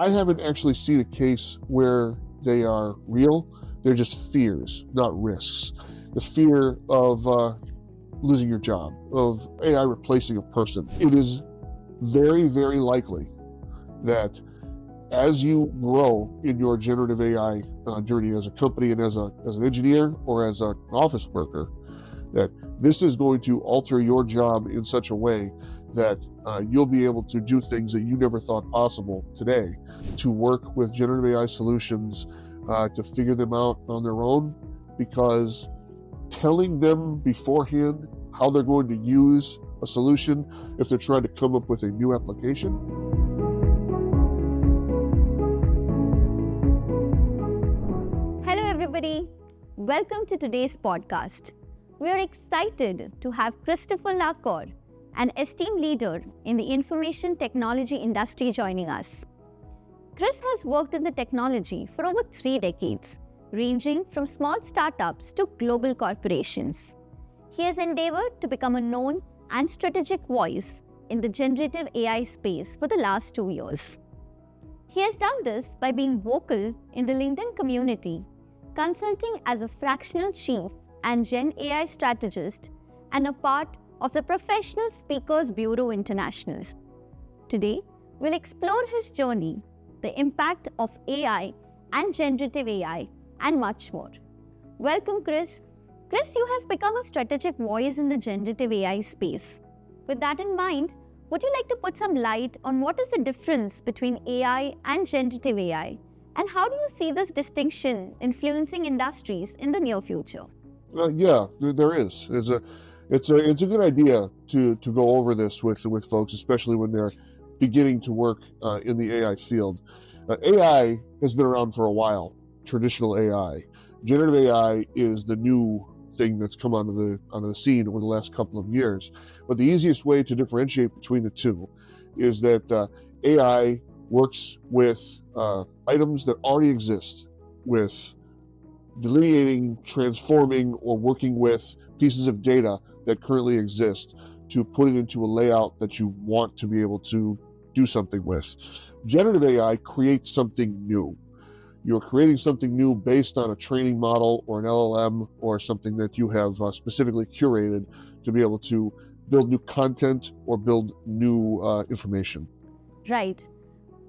I haven't actually seen a case where they are real. They're just fears, not risks. The fear of losing your job, of AI replacing a person. It is very, very likely that as you grow in your generative AI journey as a company and as an engineer or as an office worker, that this is going to alter your job in such a way that you'll be able to do things that you never thought possible today, to work with generative AI solutions, to figure them out on their own, because telling them beforehand how they're going to use a solution if they're trying to come up with a new application. Hello everybody, welcome to today's podcast. We are excited to have Christopher Lacour, an esteemed leader in the information technology industry, joining us. Chris has worked in the technology for over 3 decades, ranging from small startups to global corporations. He has endeavored to become a known and strategic voice in the generative AI space for the last 2 years. He has done this by being vocal in the LinkedIn community, consulting as a fractional chief and Gen AI strategist, and a part of the Professional Speakers Bureau International. Today, we'll explore his journey, the impact of AI and generative AI, and much more. Welcome, Chris. Chris, you have become a strategic voice in the generative AI space. With that in mind, would you like to put some light on what is the difference between AI and generative AI, and how do you see this distinction influencing industries in the near future? Yeah, there is. It's a good idea to go over this with folks, especially when they're beginning to work in the AI field. AI has been around for a while. Traditional AI, generative AI is the new thing that's come onto the scene over the last couple of years. But the easiest way to differentiate between the two is that AI works with items that already exist, with delineating, transforming, or working with pieces of data that currently exist to put it into a layout that you want to be able to do something with. Generative AI creates something new. You're creating something new based on a training model or an LLM or something that you have specifically curated to be able to build new content or build new information. Right.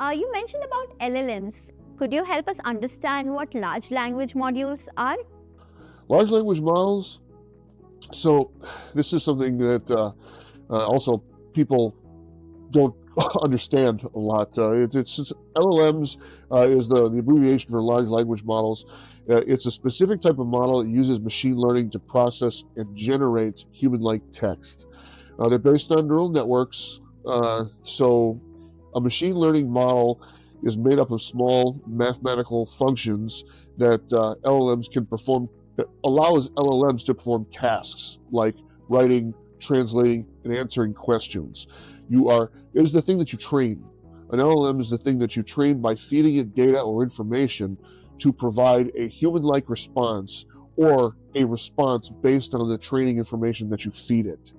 You mentioned about LLMs. Could you help us understand what large language modules are? Large language models. So this is something that also people don't understand a lot. It's LLMs is the abbreviation for large language models. It's a specific type of model that uses machine learning to process and generate human-like text. They're based on neural networks. So a machine learning model is made up of small mathematical functions that LLMs can perform, that allows LLMs to perform tasks like writing, translating, and answering questions. It is the thing that you train. An LLM is the thing that you train by feeding it data or information to provide a human-like response, or a response based on the training information that you feed it.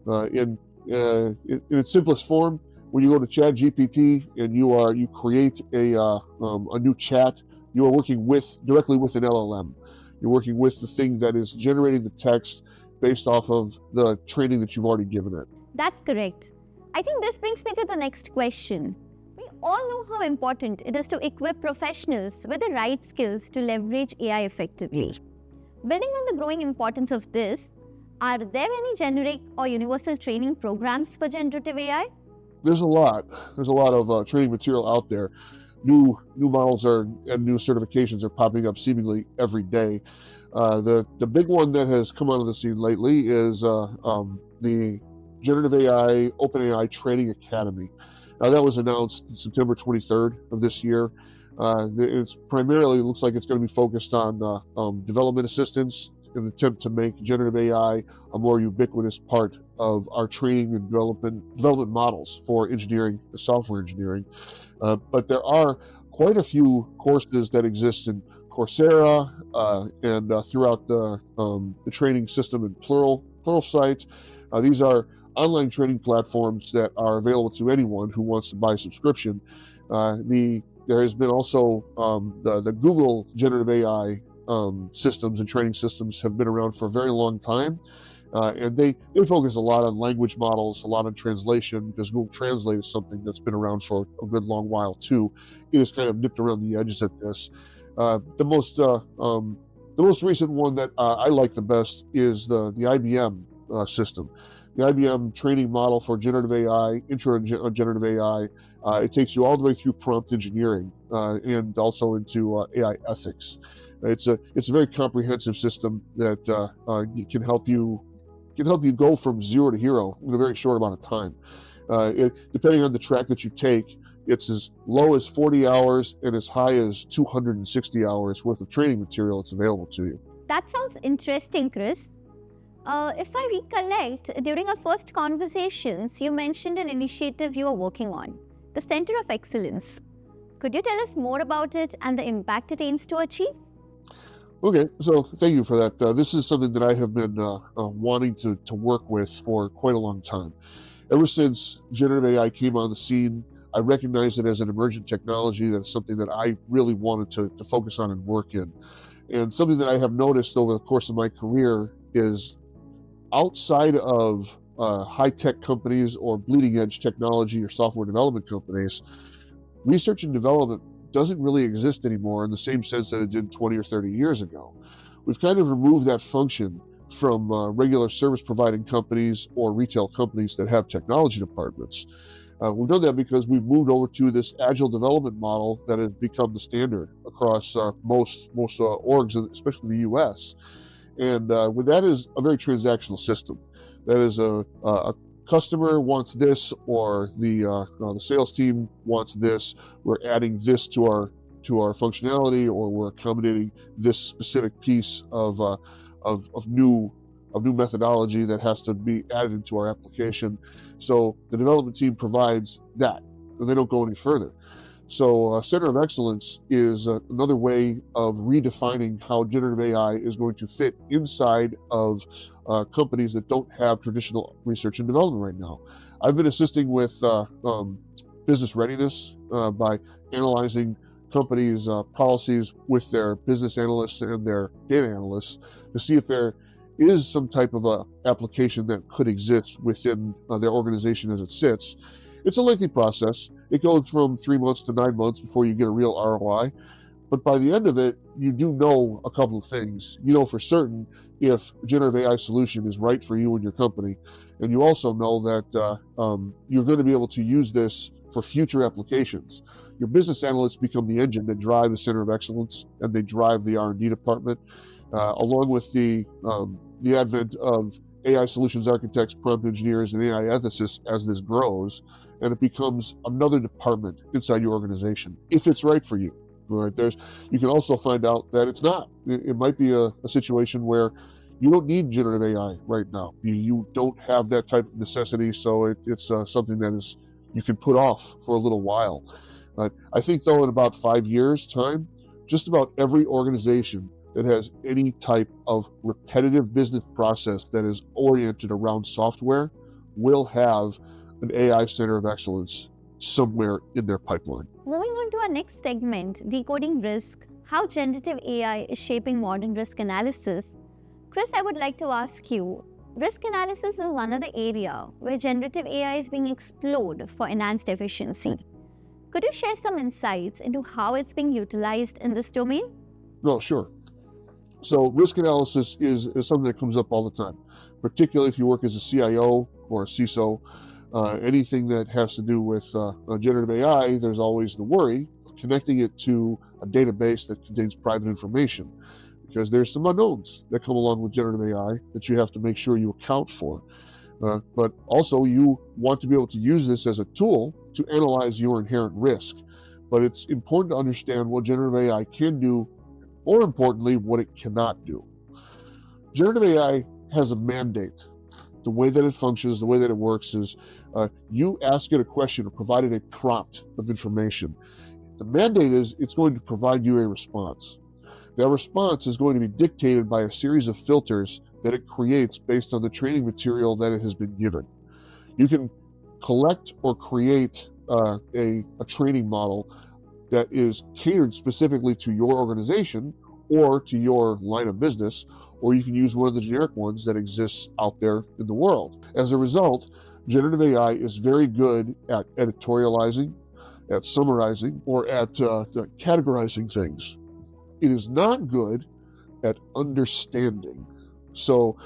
In its simplest form, when you go to ChatGPT and you create a new chat, you are working directly with an LLM. You're working with the thing that is generating the text based off of the training that you've already given it. That's correct. I think this brings me to the next question. We all know how important it is to equip professionals with the right skills to leverage AI effectively. Building on the growing importance of this, are there any generic or universal training programs for generative AI? There's a lot of training material out there. New models and new certifications are popping up seemingly every day. The big one that has come onto the scene lately is the Generative AI OpenAI Training Academy. Now, that was announced September 23rd of this year. It's primarily, looks like it's going to be focused on development assistance in an attempt to make generative AI a more ubiquitous part of our training and development models for engineering, software engineering. But there are quite a few courses that exist in Coursera and throughout the training system in Pluralsight. These are online training platforms that are available to anyone who wants to buy a subscription. The There has been also the Google generative AI systems and training systems have been around for a very long time. And they focus a lot on language models, a lot on translation, because Google Translate is something that's been around for a good long while too. It has kind of nipped around the edges at this. The most recent one that I like the best is the IBM system. The IBM training model for generative AI, intro to generative AI, it takes you all the way through prompt engineering and also into AI ethics. It's a very comprehensive system that can help you go from zero to hero in a very short amount of time. Depending on the track that you take, it's as low as 40 hours and as high as 260 hours worth of training material that's available to you. That sounds interesting, Chris. If I recollect, during our first conversations, you mentioned an initiative you are working on, the Center of Excellence. Could you tell us more about it and the impact it aims to achieve? Okay, so thank you for that. This is something that I have been wanting to work with for quite a long time. Ever since generative AI came on the scene, I recognized it as an emergent technology. That's something that I really wanted to focus on and work in. And something that I have noticed over the course of my career is outside of high tech companies or bleeding edge technology or software development companies, research and development doesn't really exist anymore in the same sense that it did 20 or 30 years ago. We've kind of removed that function from regular service providing companies or retail companies that have technology departments. We've done that because we've moved over to this agile development model that has become the standard across most orgs, especially in the U.S. And with that is a very transactional system. That is a customer wants this, or the sales team wants this. We're adding this to our functionality, or we're accommodating this specific piece of new methodology that has to be added into our application. So the development team provides that, and they don't go any further. So Center of Excellence is another way of redefining how generative AI is going to fit inside of companies that don't have traditional research and development right now. I've been assisting with business readiness by analyzing companies' policies with their business analysts and their data analysts to see if there is some type of a application that could exist within their organization as it sits. It's a lengthy process. It goes from 3 months to 9 months before you get a real ROI. But by the end of it, you do know a couple of things. You know for certain if a generative AI solution is right for you and your company. And you also know that you're going to be able to use this for future applications. Your business analysts become the engine that drive the Center of Excellence, and they drive the R&D department, along with the advent of AI solutions architects, prompt engineers, and AI ethicists as this grows, and it becomes another department inside your organization, if it's right for you. Right? You can also find out that it's not. It might be a situation where you don't need generative AI right now. You don't have that type of necessity, so it's something that is you can put off for a little while. I think, though, in about 5 years' time, just about every organization that has any type of repetitive business process that is oriented around software will have an AI center of excellence somewhere in their pipeline. Moving on to our next segment, decoding risk, how generative AI is shaping modern risk analysis. Chris, I would like to ask you, risk analysis is another area where generative AI is being explored for enhanced efficiency. Could you share some insights into how it's being utilized in this domain? No, sure. So risk analysis is something that comes up all the time, particularly if you work as a CIO or a CISO. Anything that has to do with generative AI, there's always the worry of connecting it to a database that contains private information, because there's some unknowns that come along with generative AI that you have to make sure you account for. But also, you want to be able to use this as a tool to analyze your inherent risk. But it's important to understand what generative AI can do, more importantly, what it cannot do. Generative AI has a mandate. The way that it functions, the way that it works is you ask it a question or provide it a prompt of information. The mandate is it's going to provide you a response. That response is going to be dictated by a series of filters that it creates based on the training material that it has been given. You can collect or create a training model that is catered specifically to your organization or to your line of business, or you can use one of the generic ones that exists out there in the world. As a result, generative AI is very good at editorializing, at summarizing, or at categorizing things. It is not good at understanding. So,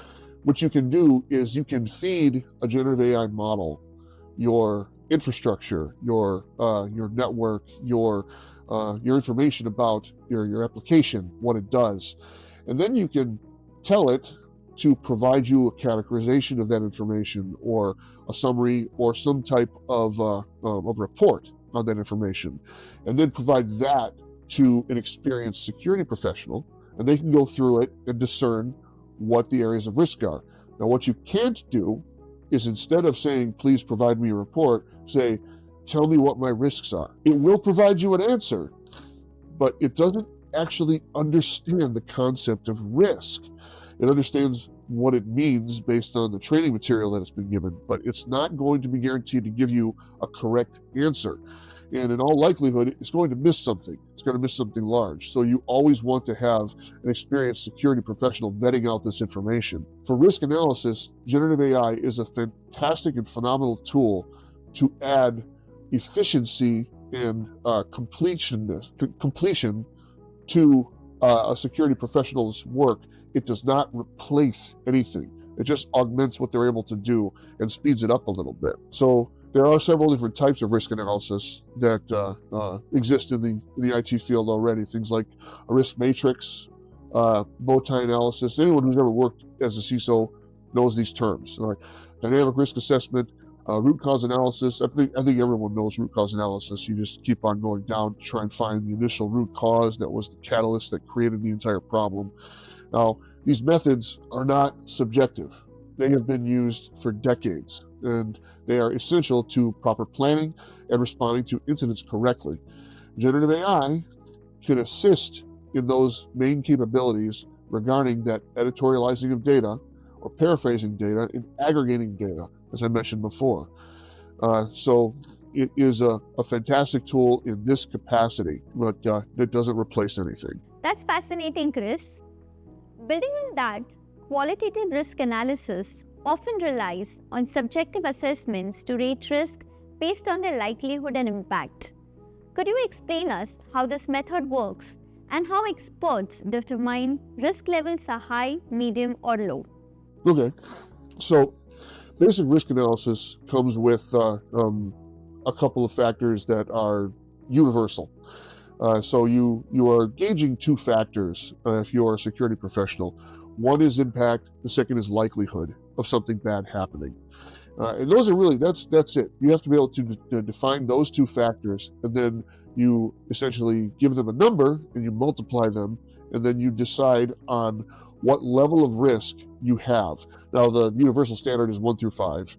what you can do is you can feed a generative AI model your infrastructure, your network, your information about your application, what it does, and then you can tell it to provide you a categorization of that information, or a summary, or some type of report on that information, and then provide that to an experienced security professional, and they can go through it and discern what the areas of risk are. Now, what you can't do is, instead of saying, please provide me a report, say, tell me what my risks are. It will provide you an answer, but it doesn't actually understand the concept of risk. It understands what it means based on the training material that it's been given, but it's not going to be guaranteed to give you a correct answer. And in all likelihood, it's going to miss something. It's going to miss something large. So you always want to have an experienced security professional vetting out this information. For risk analysis, generative AI is a fantastic and phenomenal tool to add efficiency and completion to a security professional's work. It does not replace anything. It just augments what they're able to do and speeds it up a little bit. So there are several different types of risk analysis that exist in the IT field already. Things like a risk matrix, bow tie analysis. Anyone who's ever worked as a CISO knows these terms. Dynamic risk assessment, root cause analysis. I think everyone knows root cause analysis. You just keep on going down to try and find the initial root cause that was the catalyst that created the entire problem. Now, these methods are not subjective. They have been used for decades, and they are essential to proper planning and responding to incidents correctly. Generative AI can assist in those main capabilities regarding that editorializing of data, or paraphrasing data, and aggregating data, as I mentioned before. So it is a fantastic tool in this capacity, but it doesn't replace anything. That's fascinating, Chris. Building on that, qualitative risk analysis often relies on subjective assessments to rate risk based on their likelihood and impact. Could you explain us how this method works and how experts determine risk levels are high, medium, or low? Okay, so basic risk analysis comes with a couple of factors that are universal. So you are gauging two factors if you're a security professional. One is impact, the second is likelihood of something bad happening. And those are really, that's it. You have to be able to define those two factors, and then you essentially give them a number and you multiply them, and then you decide on what level of risk you have. Now, the universal standard is 1 through 5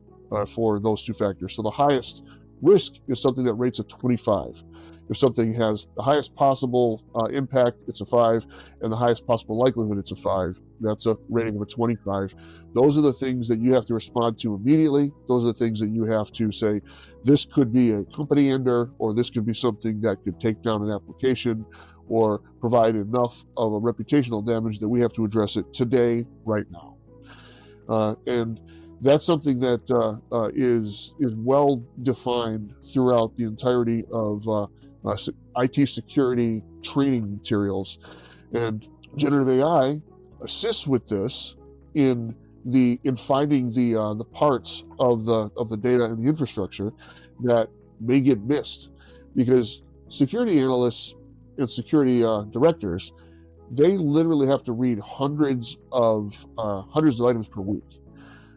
for those two factors. So the highest risk is something that rates a 25. If something has the highest possible impact, it's a 5, and the highest possible likelihood, it's a 5. That's a rating of a 25. Those are the things that you have to respond to immediately. Those are the things that you have to say, this could be a company ender, or this could be something that could take down an application or provide enough of a reputational damage that we have to address it today, right now. And that's something that is well defined throughout the entirety of IT security training materials. And generative AI assists with this in finding the parts of the data and the infrastructure that may get missed, because security analysts and security directors, they literally have to read hundreds of items per week.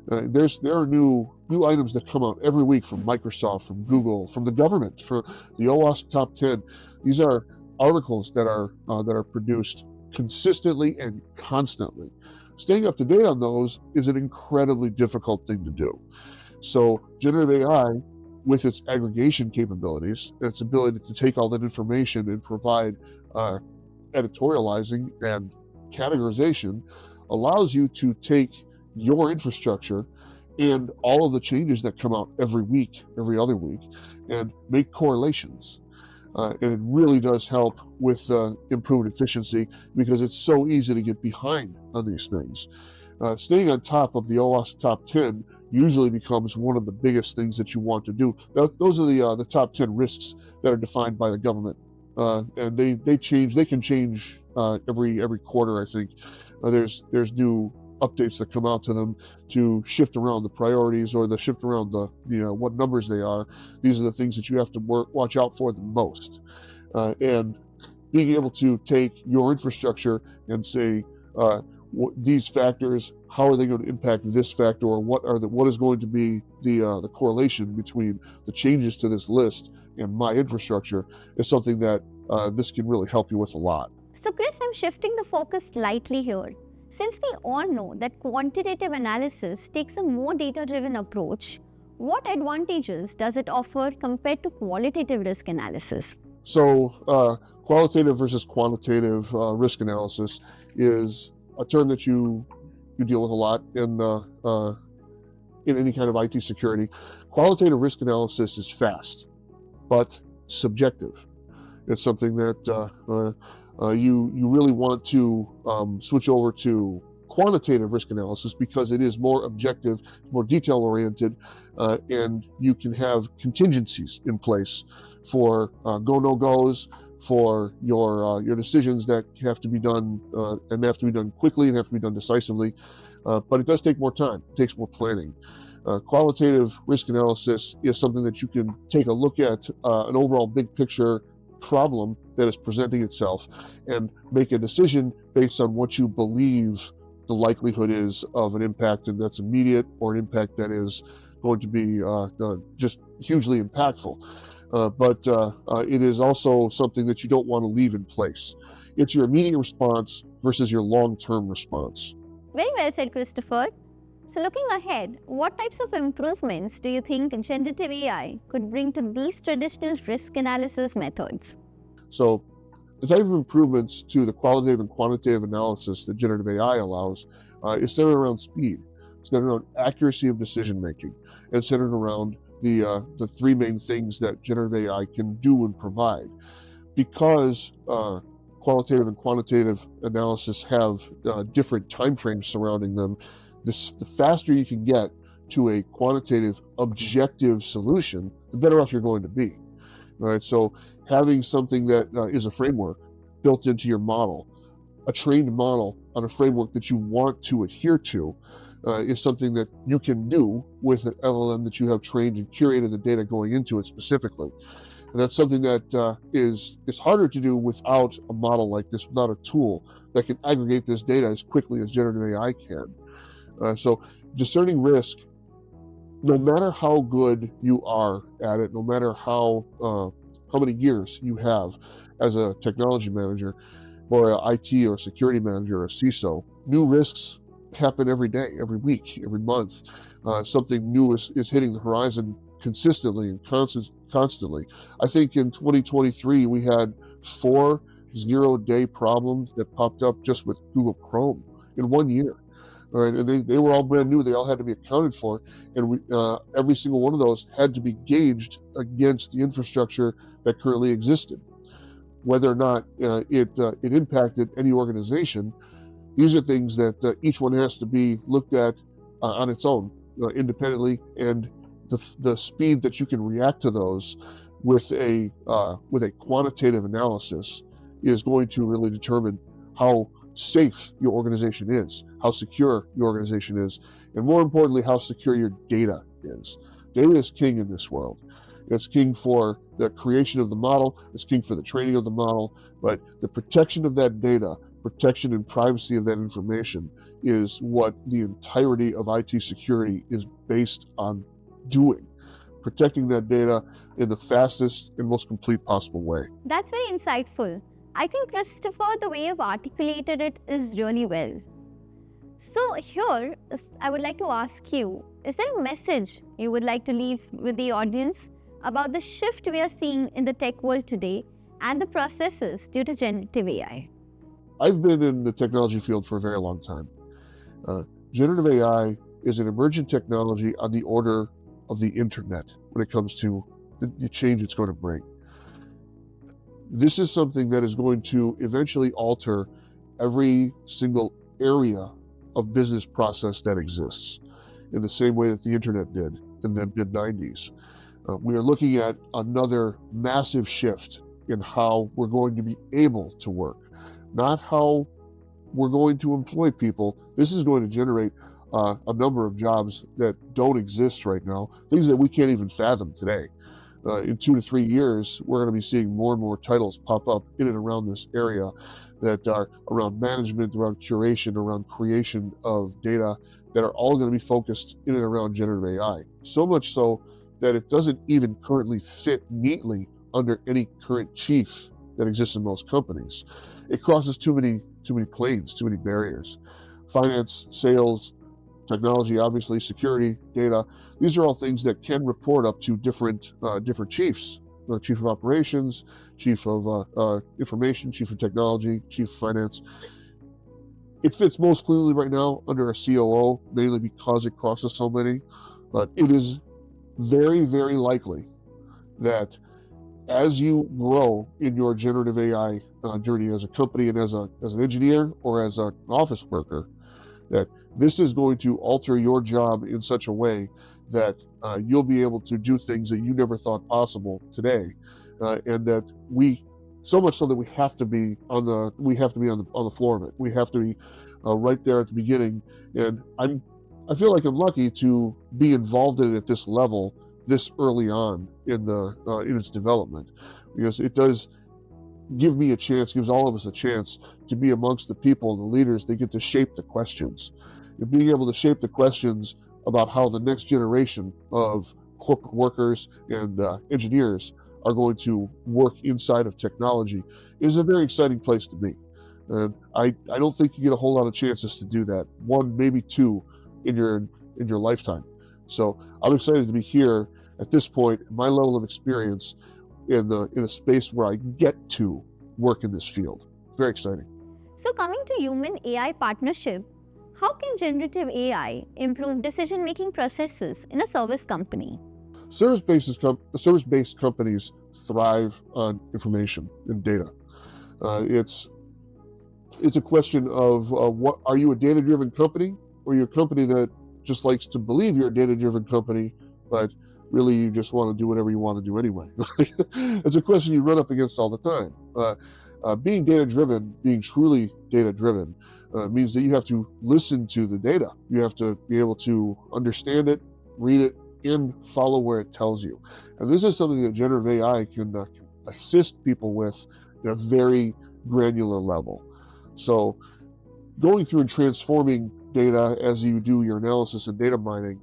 There are new items that come out every week from Microsoft, from Google, from the government, for the OWASP Top 10. These are articles that are produced consistently and constantly. Staying up to date on those is an incredibly difficult thing to do. So generative AI, with its aggregation capabilities, its ability to take all that information and provide editorializing and categorization, allows you to take your infrastructure and all of the changes that come out every week, every other week, and make correlations. And it really does help with improved efficiency because it's so easy to get behind on these things. Staying on top of the OWASP top 10 usually becomes one of the biggest things that you want to do. Those are the top 10 risks that are defined by the government, and they change. They can change every quarter. I think there's new updates that come out to them to shift around the priorities or the shift around the what numbers they are. These are the things that you have to watch out for the most, and being able to take your infrastructure and say these factors, how are they going to impact this factor, or what is going to be the correlation between the changes to this list and my infrastructure, is something that this can really help you with a lot. So, Chris, I'm shifting the focus slightly here. Since we all know that quantitative analysis takes a more data-driven approach, what advantages does it offer compared to qualitative risk analysis? So, qualitative versus quantitative risk analysis is a term that you deal with a lot in any kind of IT security. Qualitative risk analysis is fast, but subjective. It's something that you really want to switch over to quantitative risk analysis because it is more objective, more detail oriented, and you can have contingencies in place for go no goes, for your decisions that have to be done and have to be done quickly and have to be done decisively. But it does take more time. It takes more planning. Qualitative risk analysis is something that you can take a look at an overall big picture problem that is presenting itself and make a decision based on what you believe the likelihood is of an impact, and that's immediate, or an impact that is going to be just hugely impactful. But it is also something that you don't want to leave in place. It's your immediate response versus your long-term response. Very well said, Christopher. So, looking ahead, what types of improvements do you think generative AI could bring to these traditional risk analysis methods? So, the type of improvements to the qualitative and quantitative analysis that generative AI allows is centered around speed, centered around accuracy of decision making, and centered around the three main things that generative AI can do and provide. Because qualitative and quantitative analysis have different timeframes surrounding them, the faster you can get to a quantitative, objective solution, the better off you're going to be. Right? So having something that is a framework built into your model, a trained model on a framework that you want to adhere to, is something that you can do with an LLM that you have trained and curated the data going into it specifically. And that's something that is harder to do without a model like this, without a tool that can aggregate this data as quickly as generative AI can. So discerning risk, no matter how good you are at it, no matter how many years you have as a technology manager or an IT or security manager or a CISO, new risks happen every day, every week, every month. Something new is hitting the horizon consistently and constantly. I think in 2023 we had 4 zero-day problems that popped up just with Google Chrome in 1 year. All right, and they were all brand new. They all had to be accounted for, and every single one of those had to be gauged against the infrastructure that currently existed. Whether or not it impacted any organization, these are things that each one has to be looked at on its own, independently, and the speed that you can react to those with a quantitative analysis is going to really determine how safe your organization is, how secure your organization is, and more importantly, how secure your data is. Data is king in this world. It's king for the creation of the model, it's king for the training of the model, but the protection of that data, protection and privacy of that information is what the entirety of IT security is based on doing. Protecting that data in the fastest and most complete possible way. That's very insightful. I think, Christopher, the way you've articulated it is really well. So, here, I would like to ask you, is there a message you would like to leave with the audience about the shift we are seeing in the tech world today and the processes due to generative AI? I've been in the technology field for a very long time. Generative AI is an emergent technology on the order of the internet when it comes to the change it's going to bring. This is something that is going to eventually alter every single area of business process that exists in the same way that the internet did in the mid 90s. We are looking at another massive shift in how we're going to be able to work, not how we're going to employ people. This is going to generate a number of jobs that don't exist right now, things that we can't even fathom today. In 2 to 3 years, we're going to be seeing more and more titles pop up in and around this area that are around management, around curation, around creation of data that are all going to be focused in and around generative AI. So much so that it doesn't even currently fit neatly under any current chief that exists in most companies. It crosses too many planes, too many barriers. Finance, sales, technology, obviously, security, data. These are all things that can report up to different chiefs: chief of operations, chief of information, chief of technology, chief of finance. It fits most clearly right now under a COO, mainly because it crosses so many. But it is very, very likely that as you grow in your generative AI journey as a company and as an engineer or as an office worker, that this is going to alter your job in such a way that you'll be able to do things that you never thought possible today, and that we, so much so that we have to be on the floor of it. We have to be right there at the beginning, and I feel like I'm lucky to be involved in it at this level this early on in its development, because it does gives all of us a chance to be amongst the people, the leaders that get to shape the questions. And being able to shape the questions about how the next generation of corporate workers and engineers are going to work inside of technology is a very exciting place to be. And I don't think you get a whole lot of chances to do that. One, maybe two in your lifetime. So I'm excited to be here at this point, my level of experience in a space where I get to work in this field. Very exciting. So, coming to human AI partnership, how can generative AI improve decision making processes in a service company? Service-based companies thrive on information and data. It's a question of what are you, a data-driven company, or you're a company that just likes to believe you're a data-driven company, but really you just want to do whatever you want to do anyway. It's a question you run up against all the time. Being data-driven, being truly data-driven, means that you have to listen to the data. You have to be able to understand it, read it, and follow where it tells you. And this is something that generative AI can assist people with at a very granular level. So going through and transforming data as you do your analysis and data mining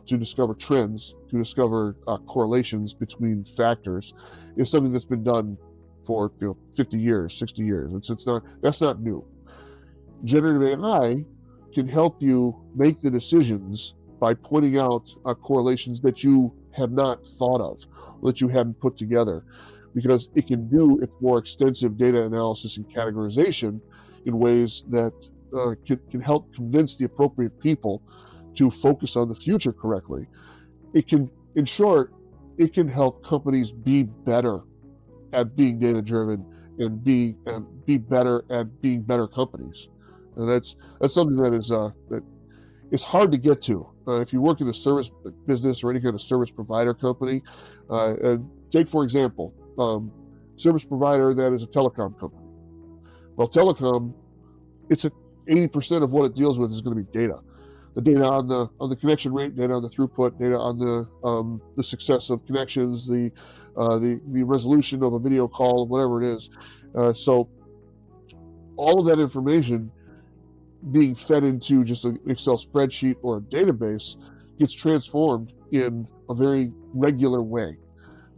to discover trends, to discover correlations between factors, is something that's been done for 50 years, 60 years. That's not new. Generative AI can help you make the decisions by pointing out correlations that you had not thought of, or that you hadn't put together, because it can do its more extensive data analysis and categorization in ways that can help convince the appropriate people to focus on the future correctly. In short, it can help companies be better at being data driven and be better at being better companies. And that's something that it's hard to get to if you work in a service business or any kind of service provider company. And take, for example, service provider that is a telecom company. Well, telecom, it's 80% of what it deals with is going to be data. The data on the connection rate, data on the throughput, data on the success of connections, the resolution of a video call, whatever it is. So all of that information being fed into just an Excel spreadsheet or a database gets transformed in a very regular way,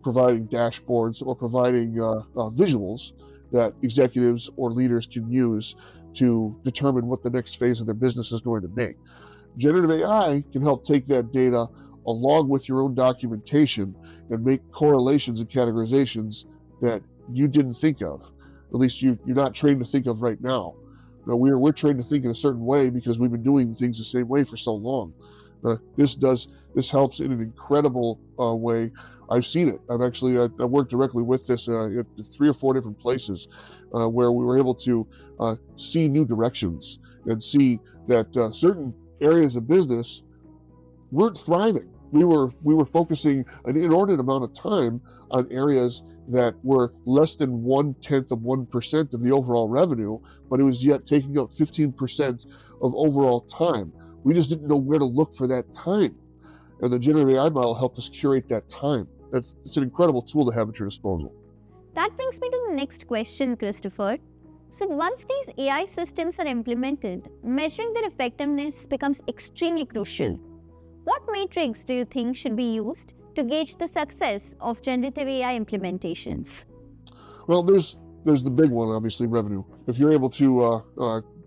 providing dashboards or providing visuals that executives or leaders can use to determine what the next phase of their business is going to be. Generative AI can help take that data along with your own documentation and make correlations and categorizations that you didn't think of. At least you're not trained to think of right now. We're trained to think in a certain way because we've been doing things the same way for so long. This helps in an incredible way. I've seen it. I worked directly with this at 3 or 4 different places where we were able to see new directions and see that certain areas of business weren't thriving. We were focusing an inordinate amount of time on areas that were less than 0.1% of the overall revenue, but it was yet taking up 15% of overall time. We just didn't know where to look for that time, and the generative AI model helped us curate that time. It's an incredible tool to have at your disposal. That brings me to the next question, Christopher. So, once these AI systems are implemented, measuring their effectiveness becomes extremely crucial. What metrics do you think should be used to gauge the success of generative AI implementations? Well, there's the big one, obviously, revenue. If you're able to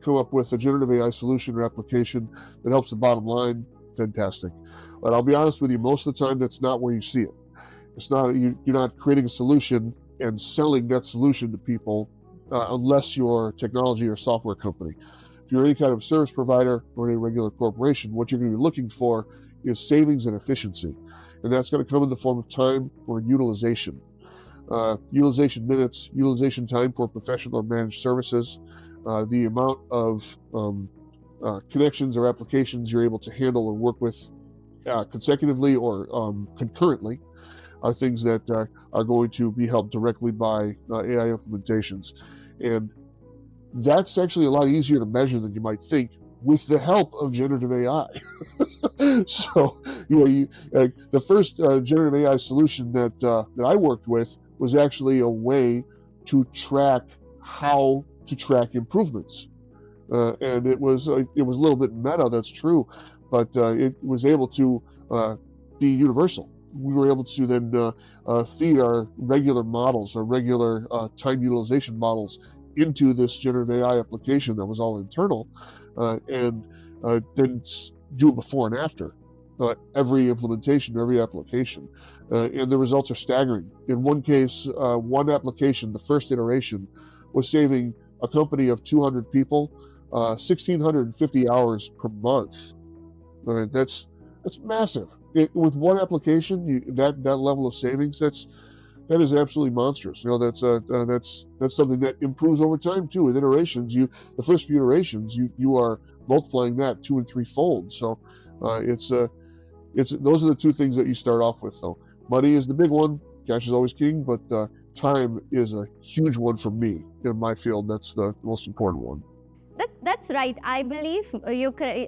come up with a generative AI solution or application that helps the bottom line, fantastic. But I'll be honest with you, most of the time that's not where you see it. It's not you're not creating a solution and selling that solution to people unless you're a technology or software company. If you're any kind of service provider or any regular corporation, what you're going to be looking for is savings and efficiency, and that's going to come in the form of time or utilization. Utilization minutes, utilization time for professional or managed services, the amount of connections or applications you're able to handle or work with consecutively or concurrently are things that are going to be helped directly by AI implementations. And that's actually a lot easier to measure than you might think with the help of generative AI. So, the first generative AI solution that I worked with was actually a way to track how to track improvements, and it was a little bit meta. That's true, but it was able to be universal. We were able to then feed our regular models, our regular time utilization models, into this generative AI application that was all internal, and then do it before and after every implementation, every application. And the results are staggering. In one case, one application, the first iteration, was saving a company of 200 people 1,650 hours per month. That's massive. With one application, that level of savings, that is absolutely monstrous. That's something that improves over time too. With iterations, the first few iterations, you are multiplying that 2 and 3 fold. So it's those are the two things that you start off with. Though money is the big one, cash is always king, but time is a huge one for me in my field. That's the most important one. That's right. I believe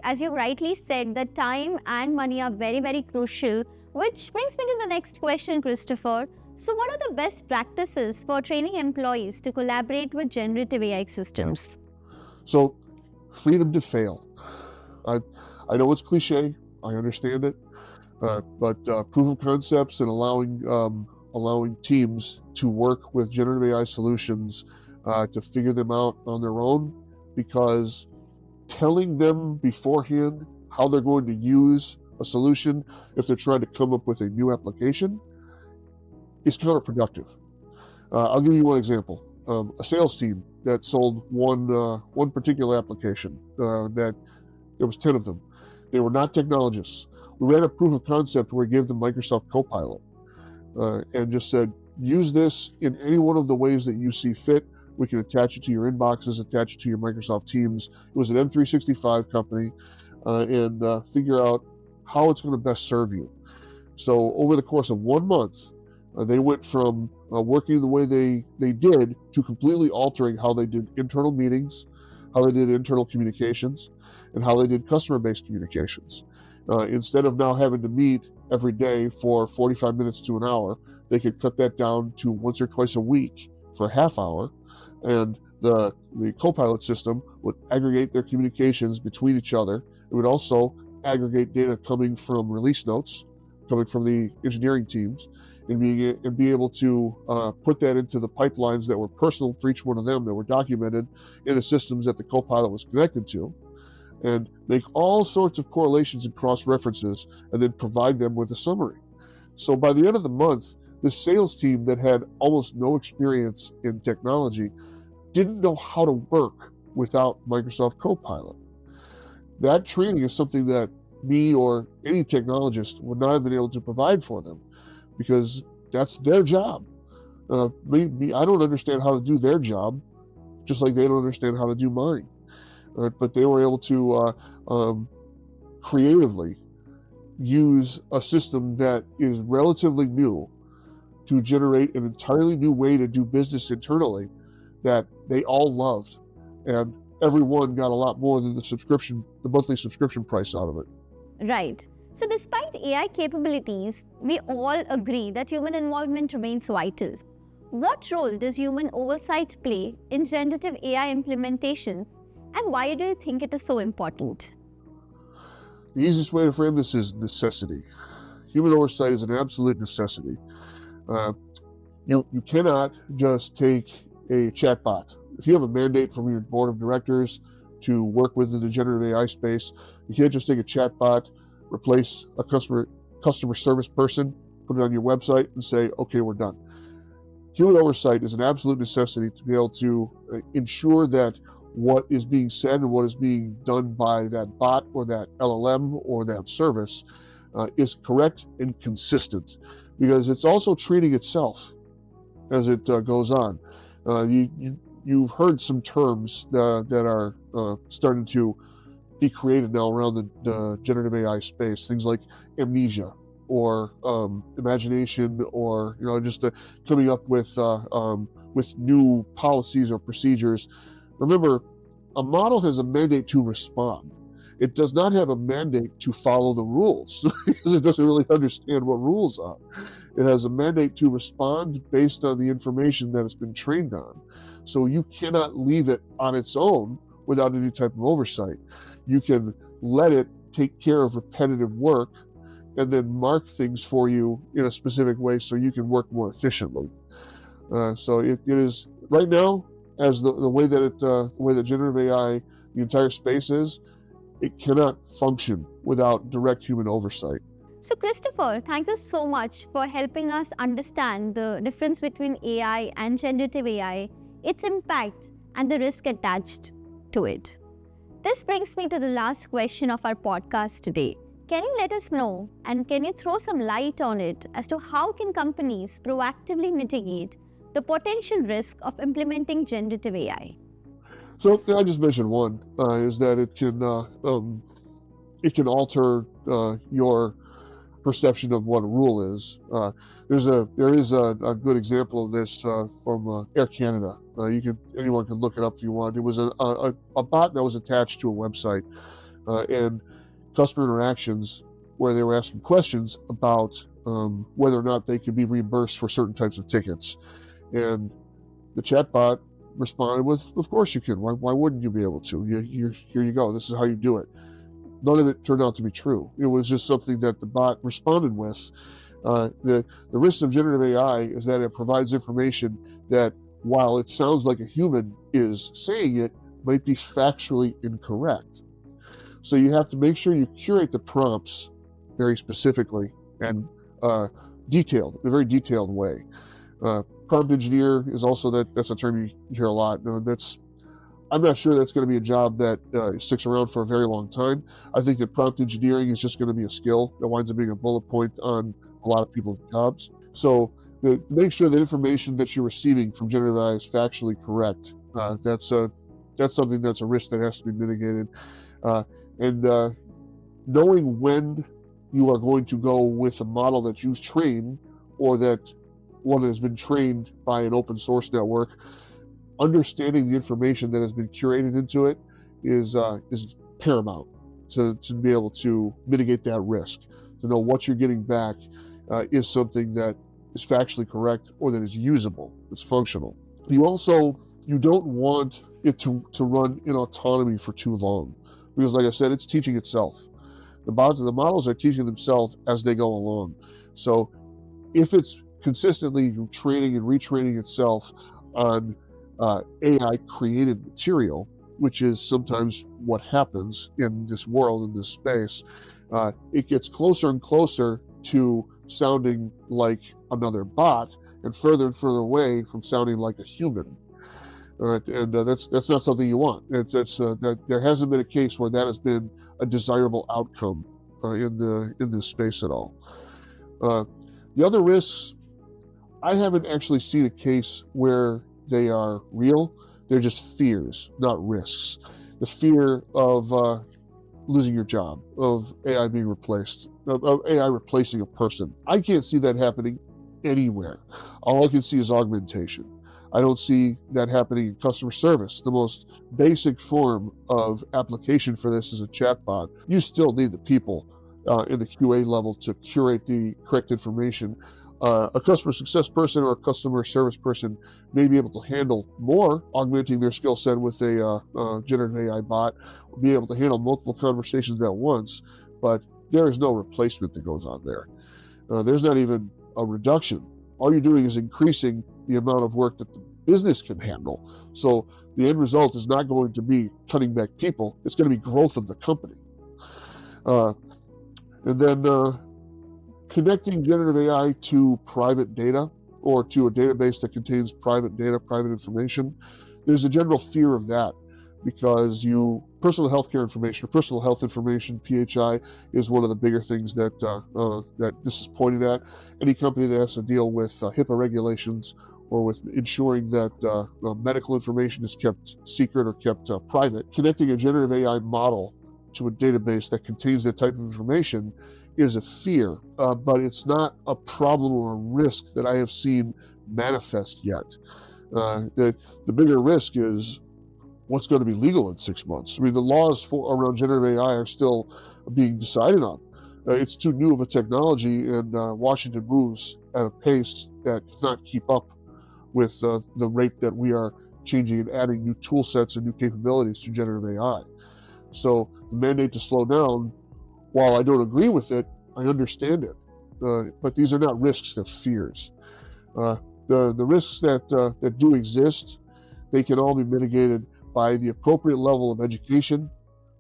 as you rightly said, that time and money are very, very crucial. Which brings me to the next question, Christopher. So, what are the best practices for training employees to collaborate with generative AI systems? So, freedom to fail. I know it's cliche. I understand it, but proof of concepts and allowing teams to work with generative AI solutions to figure them out on their own, because telling them beforehand how they're going to use a solution if they're trying to come up with a new application is counterproductive. I'll give you one example. A sales team that sold one particular application that there was 10 of them. They were not technologists. We ran a proof of concept where we gave them Microsoft Copilot and just said, use this in any one of the ways that you see fit. We can attach it to your inboxes, attach it to your Microsoft Teams. It was an M365 company, and figure out how it's going to best serve you. So over the course of 1 month, they went from working the way they did to completely altering how they did internal meetings, how they did internal communications, and how they did customer-based communications. Instead of now having to meet every day for 45 minutes to an hour, they could cut that down to once or twice a week for a half hour, and the Copilot system would aggregate their communications between each other. It would also aggregate data coming from release notes, coming from the engineering teams, and be able to put that into the pipelines that were personal for each one of them, that were documented in the systems that the Copilot was connected to, and make all sorts of correlations and cross-references, and then provide them with a summary. So by the end of the month, the sales team that had almost no experience in technology didn't know how to work without Microsoft Copilot. That training is something that me or any technologist would not have been able to provide for them, because that's their job. I don't understand how to do their job, just like they don't understand how to do mine. But they were able to creatively use a system that is relatively new to generate an entirely new way to do business internally that they all loved, and everyone got a lot more than the monthly subscription price out of it. Right. So, despite AI capabilities, we all agree that human involvement remains vital. What role does human oversight play in generative AI implementations, and why do you think it is so important? The easiest way to frame this is necessity. Human oversight is an absolute necessity. Uh, you cannot just take a chatbot. If you have a mandate from your board of directors to work within the generative AI space, you can't just take a chatbot, replace a customer service person, put it on your website, and say, okay, we're done. Human oversight is an absolute necessity to be able to ensure that what is being said and what is being done by that bot or that LLM or that service is correct and consistent, because it's also treating itself as it goes on. You've heard some terms that are starting to be created now around the generative AI space, things like amnesia or imagination, or just coming up with new policies or procedures. Remember, a model has a mandate to respond. It does not have a mandate to follow the rules because it doesn't really understand what rules are. It has a mandate to respond based on the information that it's been trained on. So you cannot leave it on its own without any type of oversight. You can let it take care of repetitive work and then mark things for you in a specific way so you can work more efficiently. So it is right now, as the way that the way that generative AI, the entire space is, it cannot function without direct human oversight. So, Christopher, thank you so much for helping us understand the difference between AI and generative AI, its impact, and the risk attached to it. This brings me to the last question of our podcast today. Can you let us know, and can you throw some light on it as to how can companies proactively mitigate the potential risk of implementing generative AI? So I just mentioned one is that it can alter your perception of what a rule is. There is a good example of this from Air Canada. Anyone can look it up if you want. It was a bot that was attached to a website and customer interactions where they were asking questions about whether or not they could be reimbursed for certain types of tickets, and the chatbot responded with, "Of course you can. Why wouldn't you be able to? Here you go. This is how you do it." None of it turned out to be true. It was just something that the bot responded with. The risk of generative AI is that it provides information that, while it sounds like a human is saying it, might be factually incorrect. So you have to make sure you curate the prompts very specifically and in a very detailed way. Prompt engineer is also that's a term you hear a lot. I'm not sure that's going to be a job that sticks around for a very long time. I think that prompt engineering is just going to be a skill that winds up being a bullet point on a lot of people's jobs. So make sure the information that you're receiving from generative AI is factually correct. That's something that's a risk that has to be mitigated. And knowing when you are going to go with a model that you've trained, or that one has been trained by an open source network, understanding the information that has been curated into it is paramount to be able to mitigate that risk. To know what you're getting back is something that is factually correct, or that is usable, it's functional. You don't want it to run in autonomy for too long, because, like I said, it's teaching itself. The models are teaching themselves as they go along. So if it's consistently training and retraining itself on AI created material, which is sometimes what happens in this world, in this space, it gets closer and closer to sounding like another bot, and further away from sounding like a human. And that's not something you want. That there hasn't been a case where that has been a desirable outcome in this space at all. The other risks, I haven't actually seen a case where they are real. They're just fears, not risks. The fear of losing your job, of AI being replaced, of AI replacing a person. I can't see that happening anywhere. All I can see is augmentation. I don't see that happening in customer service. The most basic form of application for this is a chatbot. You still need the people in the QA level to curate the correct information. A customer success person or a customer service person may be able to handle more, augmenting their skill set with a generative AI bot, be able to handle multiple conversations at once, but there is no replacement that goes on there. There's not even a reduction. All you're doing is increasing the amount of work that the business can handle. So the end result is not going to be cutting back people, it's going to be growth of the company. And then connecting generative AI to private data or to a database that contains private data, private information, there's a general fear of that because personal healthcare information, or personal health information, PHI, is one of the bigger things that that this is pointed at. Any company that has to deal with HIPAA regulations or with ensuring that medical information is kept secret or kept private, connecting a generative AI model to a database that contains that type of information is a fear, but it's not a problem or a risk that I have seen manifest yet. The bigger risk is what's going to be legal in 6 months. I mean, the laws around generative AI are still being decided on. It's too new of a technology, and Washington moves at a pace that does not keep up with the rate that we are changing and adding new tool sets and new capabilities to generative AI. So the mandate to slow down, while I don't agree with it, I understand it. But these are not risks, they're fears. The risks that do exist, they can all be mitigated by the appropriate level of education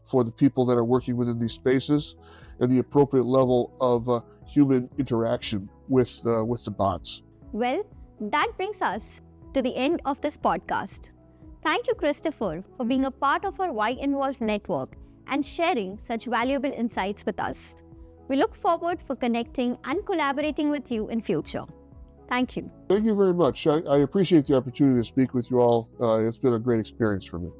for the people that are working within these spaces and the appropriate level of human interaction with the bots. Well, that brings us to the end of this podcast. Thank you, Christopher, for being a part of our Why Involved network and sharing such valuable insights with us. We look forward for connecting and collaborating with you in future. Thank you. Thank you very much. I appreciate the opportunity to speak with you all. It's been a great experience for me.